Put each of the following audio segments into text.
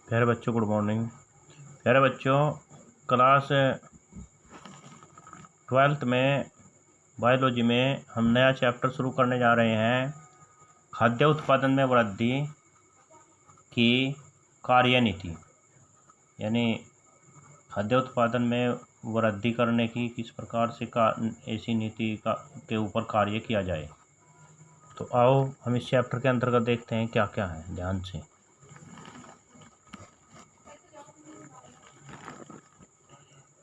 प्यारे बच्चों, good morning. प्यारे बच्चों, क्लास 12th में बायोलॉजी में हम नया चैप्टर शुरू करने जा रहे हैं। खाद्य उत्पादन में वृद्धि की कार्यनीति, यानी खाद्य उत्पादन में वृद्धि करने की किस प्रकार से ऐसी नीति के ऊपर कार्य किया जाए। तो आओ हम इस चैप्टर के अंतर्गत देखते हैं क्या क्या है, ध्यान से।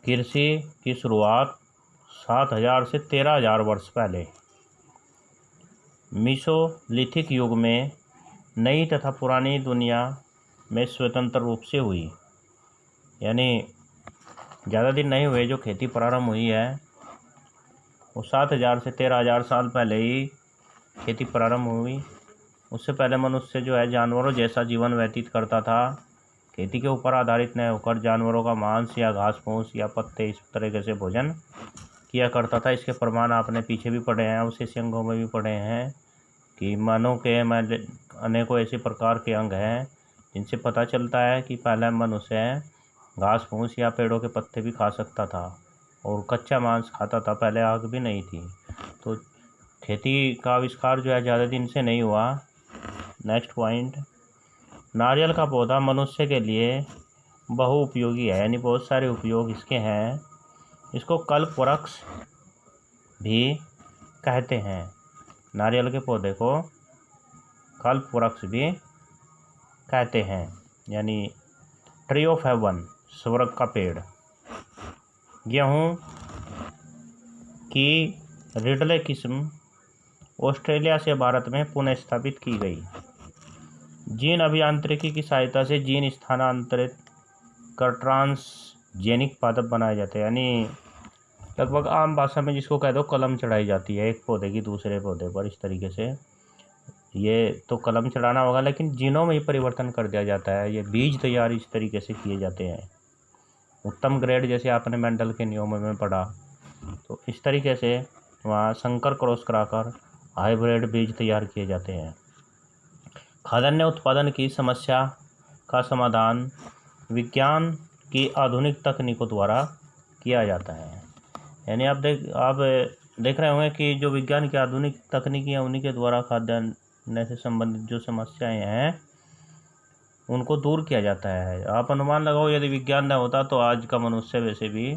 कृषि की शुरुआत 7000 से 13000 वर्ष पहले मीसोलिथिक युग में नई तथा पुरानी दुनिया में स्वतंत्र रूप से हुई। यानी ज़्यादा दिन नहीं हुए जो खेती प्रारंभ हुई है, वो 7000 से 13000 साल पहले ही खेती प्रारंभ हुई। उससे पहले मनुष्य जो है जानवरों जैसा जीवन व्यतीत करता था। खेती के ऊपर आधारित न होकर जानवरों का मांस या घास फूस या पत्ते इस तरीके से भोजन किया करता था। इसके प्रमाण आपने पीछे भी पढ़े हैं, अवशेष अंगों में भी पढ़े हैं कि मानव के अनेकों ऐसे प्रकार के अंग हैं जिनसे पता चलता है कि पहला मनुष्य घास फूस या पेड़ों के पत्ते भी खा सकता था और कच्चा मांस खाता था। पहले आग भी नहीं थी। तो खेती का आविष्कार जो है ज़्यादा दिन से नहीं हुआ। नेक्स्ट पॉइंट, नारियल का पौधा मनुष्य के लिए बहुउपयोगी है, यानी बहुत सारे उपयोग इसके हैं। इसको कल्प वृक्ष भी कहते हैं। नारियल के पौधे को कल्प वृक्ष भी कहते हैं, यानी ट्री ऑफ हेवन, स्वर्ग का पेड़। गेहूं की रिडले किस्म ऑस्ट्रेलिया से भारत में पुनः स्थापित की गई। जीन अभियांत्रिकी की सहायता से जीन स्थानांतरित कर ट्रांसजेनिक पादप बनाए जाते हैं, यानी लगभग आम भाषा में जिसको कह दो कलम चढ़ाई जाती है एक पौधे की दूसरे पौधे पर। इस तरीके से ये तो कलम चढ़ाना होगा, लेकिन जीनों में ही परिवर्तन कर दिया जाता है। ये बीज तैयार इस तरीके से किए जाते हैं। उत्तम ग्रेड जैसे आपने मेंडल के नियमों में पढ़ा, तो इस तरीके से वहाँ संकर क्रॉस कराकर हाइब्रिड बीज तैयार किए जाते हैं। खाद्यान्न उत्पादन की समस्या का समाधान विज्ञान की आधुनिक तकनीकों द्वारा किया जाता है। यानी आप देख रहे होंगे कि जो विज्ञान की आधुनिक तकनीकी हैं उन्हीं के द्वारा खाद्यान्न से संबंधित जो समस्याएं हैं उनको दूर किया जाता है। आप अनुमान लगाओ, यदि विज्ञान न होता तो आज का मनुष्य वैसे भी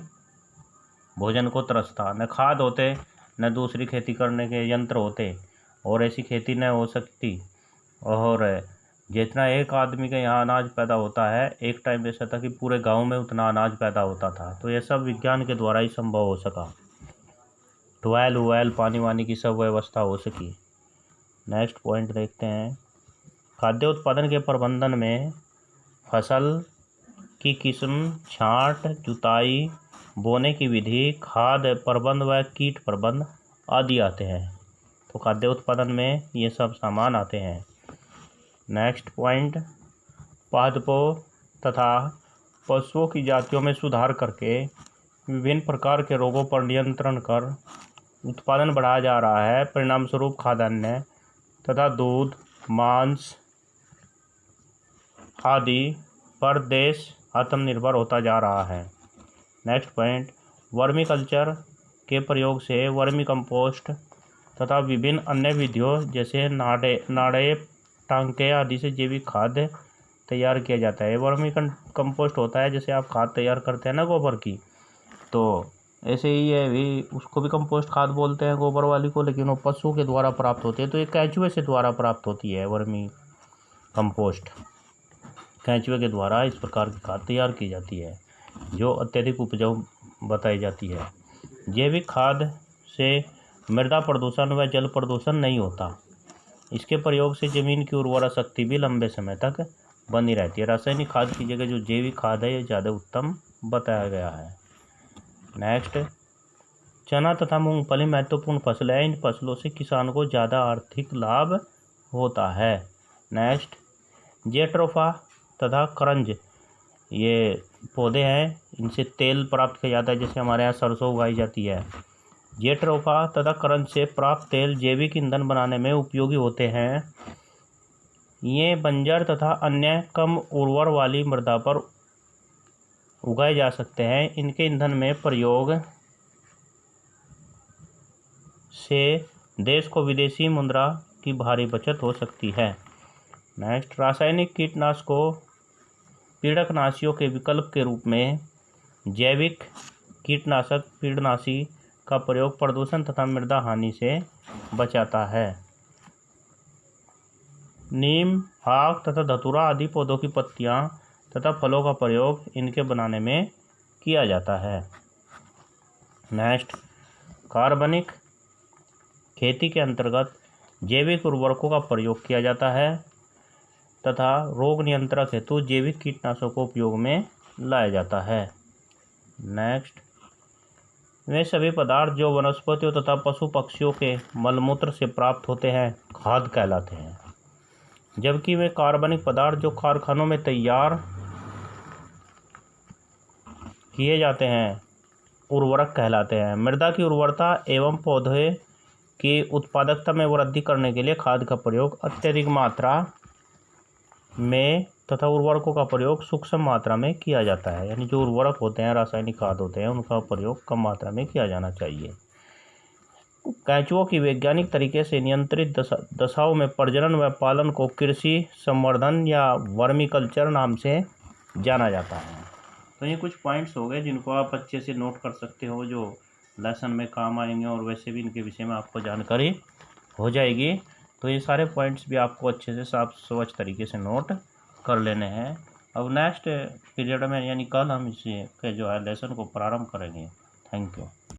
भोजन को तरसता। न खाद होते, न दूसरी खेती करने के यंत्र होते, और ऐसी खेती न हो सकती। और जितना एक आदमी के यहाँ अनाज पैदा होता है, एक टाइम ऐसा था कि पूरे गांव में उतना अनाज पैदा होता था। तो ये सब विज्ञान के द्वारा ही संभव हो सका। ट्वेल वेल पानी वानी की सब व्यवस्था हो सकी। नेक्स्ट पॉइंट देखते हैं। खाद्य उत्पादन के प्रबंधन में फसल की किस्म, छांट, जुताई, बोने की विधि, खाद प्रबंध व कीट प्रबंध आदि आते हैं। तो खाद्य उत्पादन में ये सब सामान आते हैं। नेक्स्ट पॉइंट, पादपों तथा पशुओं की जातियों में सुधार करके विभिन्न प्रकार के रोगों पर नियंत्रण कर उत्पादन बढ़ाया जा रहा है। परिणाम स्वरूप खाद्यान्न तथा दूध, मांस आदि पर देश आत्मनिर्भर होता जा रहा है। नेक्स्ट पॉइंट, वर्मी कल्चर के प्रयोग से वर्मी कंपोस्ट तथा विभिन्न अन्य विधियों जैसे नाड़े टांके आदि से जैविक खाद तैयार किया जाता है। वर्मी कंपोस्ट होता है जैसे आप खाद तैयार करते हैं ना गोबर की, तो ऐसे ही ये भी, उसको भी कंपोस्ट खाद बोलते हैं गोबर वाली को, लेकिन वो पशु के द्वारा प्राप्त होती है। तो ये केंचुए से द्वारा प्राप्त होती है वर्मी कंपोस्ट। केंचुए के द्वारा इस प्रकार की खाद तैयार की जाती है जो अत्यधिक उपजाऊ बताई जाती है। जैविक खाद से मृदा प्रदूषण व जल प्रदूषण नहीं होता। इसके प्रयोग से जमीन की उर्वरा शक्ति भी लंबे समय तक बनी रहती है। रासायनिक खाद की जगह जो जैविक खाद है ये ज़्यादा उत्तम बताया गया है। नेक्स्ट, चना तथा मूंगफली महत्वपूर्ण फसल है। इन फसलों से किसान को ज़्यादा आर्थिक लाभ होता है। नेक्स्ट, जेट्रोफा तथा करंज, ये पौधे हैं, इनसे तेल प्राप्त किया जाता है। जैसे हमारे यहाँ सरसों उगाई जाती है। जेट्रोफा तथा करंज से प्राप्त तेल जैविक ईंधन बनाने में उपयोगी होते हैं। ये बंजर तथा अन्य कम उर्वर वाली मृदा पर उगाए जा सकते हैं। इनके ईंधन में प्रयोग से देश को विदेशी मुद्रा की भारी बचत हो सकती है। नेक्स्ट, रासायनिक कीटनाशकों पीड़कनाशियों के विकल्प के रूप में जैविक कीटनाशक पीड़नाशी का प्रयोग प्रदूषण तथा मृदा हानि से बचाता है। नीम, आक तथा धतूरा आदि पौधों की पत्तियां तथा फलों का प्रयोग इनके बनाने में किया जाता है। नेक्स्ट, कार्बनिक खेती के अंतर्गत जैविक उर्वरकों का प्रयोग किया जाता है तथा रोग नियंत्रण हेतु जैविक कीटनाशकों को उपयोग में लाया जाता है। नेक्स्ट, वे सभी पदार्थ जो वनस्पतियों तथा पशु पक्षियों के मलमूत्र से प्राप्त होते हैं खाद कहलाते हैं, जबकि वे कार्बनिक पदार्थ जो कारखानों में तैयार किए जाते हैं उर्वरक कहलाते हैं। मृदा की उर्वरता एवं पौधे की उत्पादकता में वृद्धि करने के लिए खाद का प्रयोग अत्यधिक मात्रा में तथा उर्वरकों का प्रयोग सूक्ष्म मात्रा में किया जाता है। यानी जो उर्वरक होते हैं, रासायनिक खाद होते हैं, उनका प्रयोग कम मात्रा में किया जाना चाहिए। केंचुओं की वैज्ञानिक तरीके से नियंत्रित दशाओं में प्रजनन व पालन को कृषि संवर्धन या वर्मीकल्चर नाम से जाना जाता है। तो ये कुछ पॉइंट्स हो गए जिनको आप अच्छे से नोट कर सकते हो, जो लेसन में काम आएंगे और वैसे भी इनके विषय में आपको जानकारी हो जाएगी। तो ये सारे पॉइंट्स भी आपको अच्छे से साफ स्वच्छ तरीके से नोट कर लेने हैं। अब नेक्स्ट पीरियड में यानी कल हम इसे के जो है लेसन को प्रारंभ करेंगे। Thank you.